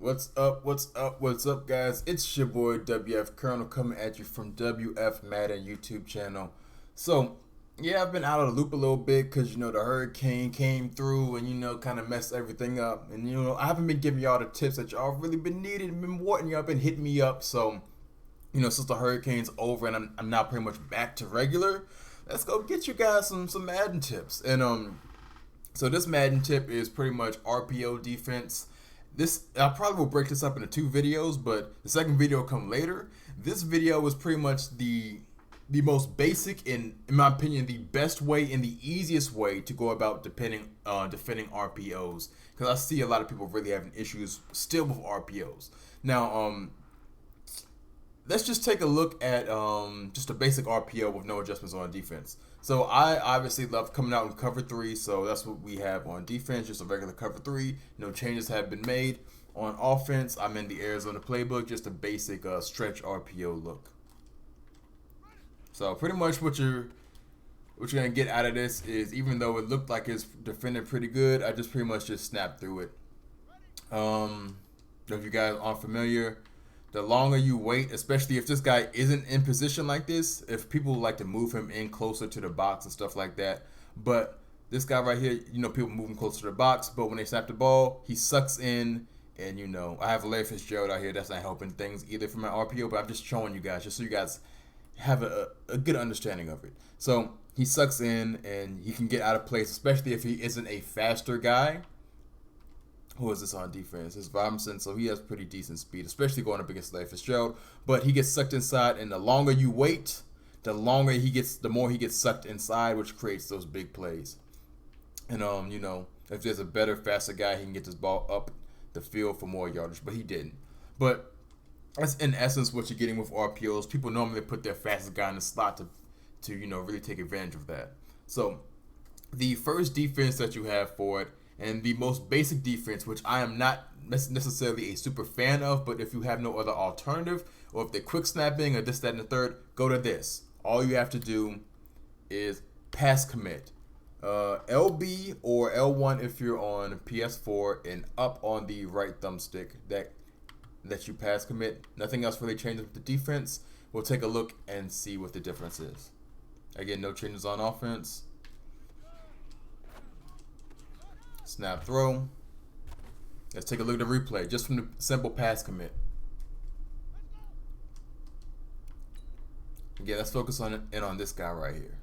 What's up? What's up? What's up, guys? It's your boy WF Colonel coming at you from WF Madden YouTube channel. So, yeah, I've been out of the loop a little bit because the hurricane came through and kind of messed everything up. And I haven't been giving y'all the tips that y'all really been needing and been wanting. Y'all been hitting me up. So, since the hurricane's over and I'm now pretty much back to regular, let's go get you guys some Madden tips. And so this Madden tip is pretty much RPO defense. I probably will break this up into two videos, but the second video will come later. This video was pretty much the most basic and, in my opinion, the best way and the easiest way to go about defending RPOs, because I see a lot of people really having issues still with RPOs. Now, let's just take a look at just a basic RPO with no adjustments on defense. So I obviously love coming out in cover 3, so that's what we have on defense, just a regular cover 3. No changes have been made. On offense, I'm in the Arizona playbook, just a basic stretch RPO look. So pretty much what you're gonna get out of this is, even though it looked like it's defended pretty good, I just pretty much just snapped through it. If you guys aren't familiar, the longer you wait, especially if this guy isn't in position like this, if people like to move him in closer to the box and stuff like that. But this guy right here, people move him closer to the box, but when they snap the ball, he sucks in. And I have Larry Fitzgerald out here. That's not helping things either for my RPO, but I'm just showing you guys, just so you guys have a good understanding of it. So he sucks in and he can get out of place, especially if he isn't a faster guy. Who is this on defense? It's Robinson, so he has pretty decent speed, especially going up against Larry Fitzgerald. But he gets sucked inside, and the longer you wait, the more he gets sucked inside, which creates those big plays. And if there's a better, faster guy, he can get this ball up the field for more yardage, but he didn't. But that's in essence what you're getting with RPOs. People normally put their fastest guy in the slot to really take advantage of that. So the first defense that you have for it, and the most basic defense, which I am not necessarily a super fan of, but if you have no other alternative, or if they're quick snapping or this, that, and the third, go to this. All you have to do is pass commit. LB or L1 if you're on PS4, and up on the right thumbstick that you pass commit. Nothing else really changes with the defense. We'll take a look and see what the difference is. Again, no changes on offense. Snap throw. Let's take a look at the replay just from the simple pass commit. Again, let's focus on this guy right here.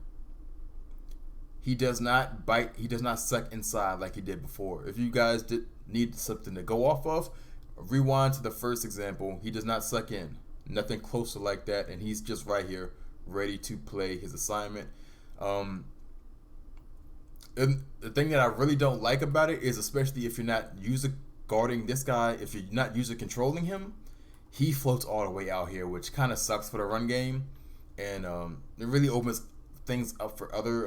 He does not bite. He does not suck inside like he did before. If you guys need something to go off of, rewind to the first example. He does not suck in. Nothing closer like that, and he's just right here, ready to play his assignment. And the thing that I really don't like about it is, especially if you're not user guarding this guy, if you're not user controlling him, he floats all the way out here, which kind of sucks for the run game, and it really opens things up for other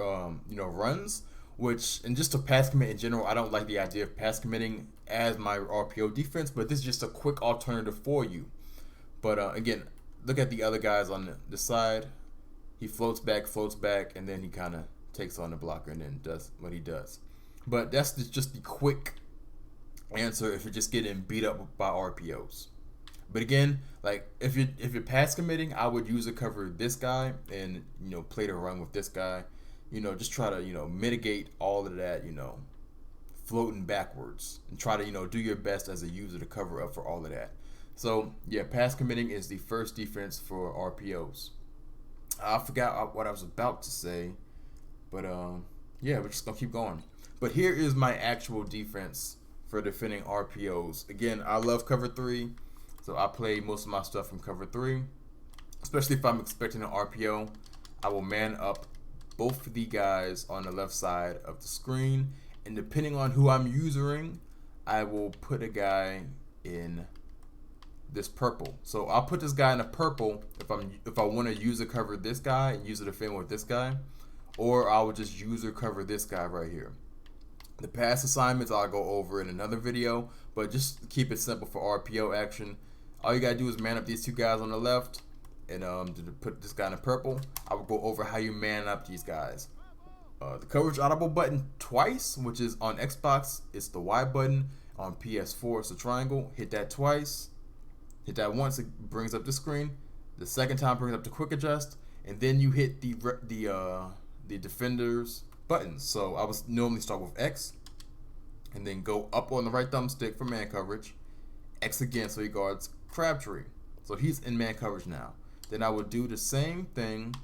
runs. And just to pass commit in general, I don't like the idea of pass committing as my RPO defense, but this is just a quick alternative for you. But again, look at the other guys on the side. He floats back, and then he kind of takes on the blocker and then does what he does. But that's just the quick answer if you're just getting beat up by RPOs. But again, like if you're pass committing, I would user cover this guy and play the run with this guy. Just try to mitigate all of that floating backwards, and try to do your best as a user to cover up for all of that. So yeah, pass committing is the first defense for RPOs. I forgot what I was about to say. But yeah, we're just gonna keep going. But here is my actual defense for defending RPOs. Again, I love cover 3, so I play most of my stuff from cover 3. Especially if I'm expecting an RPO, I will man up both of the guys on the left side of the screen, and depending on who I'm using, I will put a guy in this purple. So I'll put this guy in a purple if I want to user cover this guy and use a defend with this guy. Or I would just user cover this guy right here. The pass assignments I'll go over in another video, but just keep it simple for RPO action. All you gotta do is man up these two guys on the left, and to put this guy in purple, I will go over how you man up these guys. The coverage audible button twice, which is on Xbox, it's the Y button. On PS4, it's a triangle. Hit that twice. Hit that once, it brings up the screen. The second time brings up the quick adjust, and then you hit the defender's buttons. So I would normally start with X, and then go up on the right thumbstick for man coverage. X again, so he guards Crabtree. So he's in man coverage now. Then I would do the same thing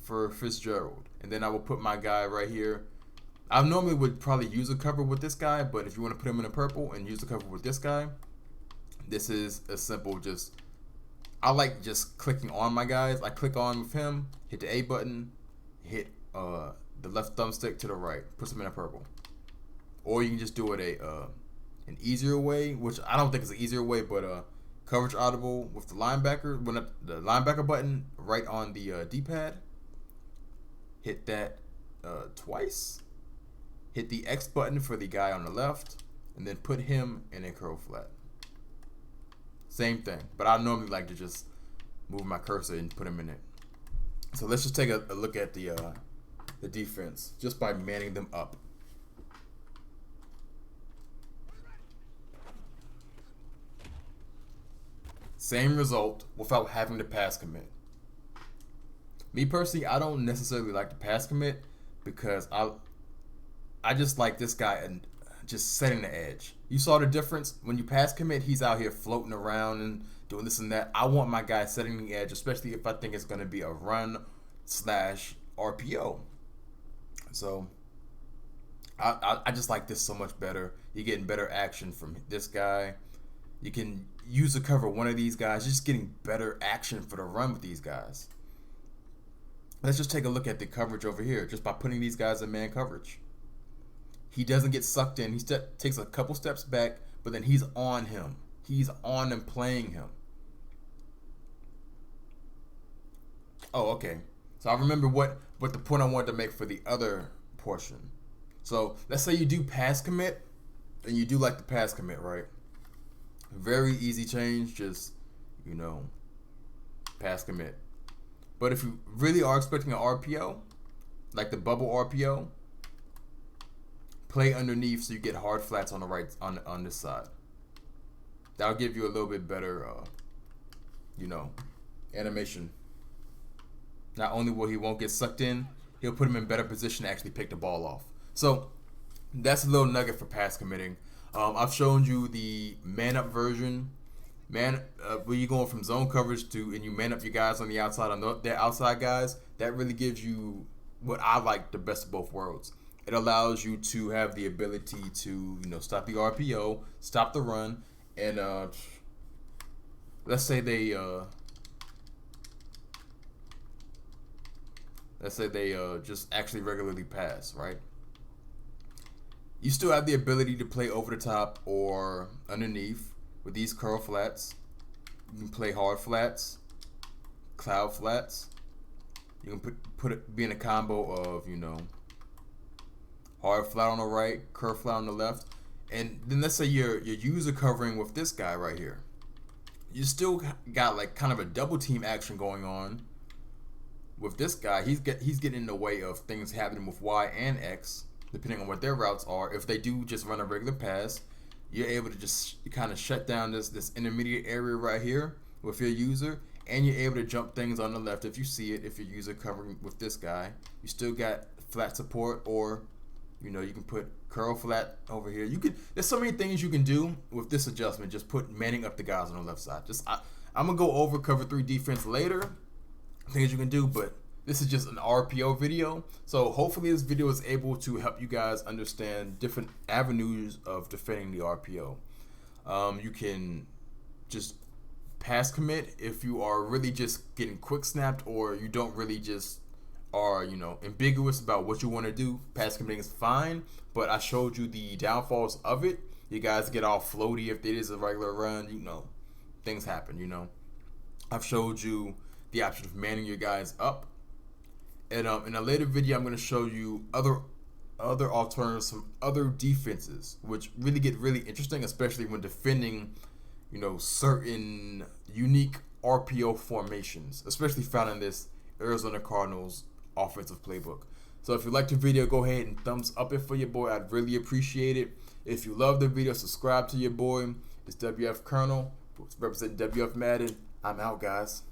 for Fitzgerald, and then I will put my guy right here. I normally would probably use a cover with this guy, but if you want to put him in a purple and use a cover with this guy, this is a simple I like just clicking on my guys. I click on with him, hit the A button, hit the left thumbstick to the right, puts him in a purple. Or you can just do it an easier way, which I don't think is an easier way, but coverage audible with the linebacker, the linebacker button right on the D-pad. Hit that twice. Hit the X button for the guy on the left, and then put him in a curl flat. Same thing, but I normally like to just move my cursor and put him in it. So let's just take a look at the defense just by manning them up. Same result without having to pass commit. Me personally, I don't necessarily like to pass commit because I just like this guy and just setting the edge. You saw the difference when you pass commit. He's out here floating around and doing this and that. I want my guy setting the edge, especially if I think it's going to be a run / RPO. So I just like this so much better. You're getting better action from this guy. You can use a cover one of these guys. You're just getting better action for the run with these guys. Let's just take a look at the coverage over here just by putting these guys in man coverage. He doesn't get sucked in. He takes a couple steps back, but then he's on him. He's on and playing him. Oh, okay. So I remember what the point I wanted to make for the other portion. So let's say you do pass commit, and you do like the pass commit, right? Very easy change, just, pass commit. But if you really are expecting an RPO, like the bubble RPO, play underneath so you get hard flats on the right on this side. That'll give you a little bit better, animation. Not only will he won't get sucked in, he'll put him in better position to actually pick the ball off. So that's a little nugget for pass committing. I've shown you the man up version. Where you're going from zone coverage and you man up your guys on the outside, on their outside guys. That really gives you what I like, the best of both worlds. It allows you to have the ability to, stop the RPO, stop the run, and let's say they just actually regularly pass, right? You still have the ability to play over the top or underneath with these curl flats. You can play hard flats, cloud flats. You can be in a combo of, hard flat on the right, curl flat on the left. And then let's say you're user covering with this guy right here. You still got like kind of a double team action going on with this guy. He's getting in the way of things happening with Y and X, depending on what their routes are. If they do just run a regular pass, you're able to just kind of shut down this intermediate area right here with your user, and you're able to jump things on the left if you see it. If your user covering with this guy, you still got flat support, or you can put curl flat over here. There's so many things you can do with this adjustment. Just put manning up the guys on the left side. I'm gonna go over cover 3 defense later, things you can do, but this is just an RPO video. So hopefully this video is able to help you guys understand different avenues of defending the RPO. You can just pass commit if you are really just getting quick snapped, or you don't really just are ambiguous about what you want to do. Pass committing is fine, but I showed you the downfalls of it. You guys get all floaty if it is a regular run. Things happen. I've showed you the option of manning your guys up. And in a later video, I'm going to show you other alternatives from other defenses, which really get really interesting, especially when defending, certain unique RPO formations, especially found in this Arizona Cardinals offensive playbook. So if you liked the video, go ahead and thumbs up it for your boy. I'd really appreciate it. If you love the video, subscribe to your boy. It's WF Colonel, representing WF Madden. I'm out, guys.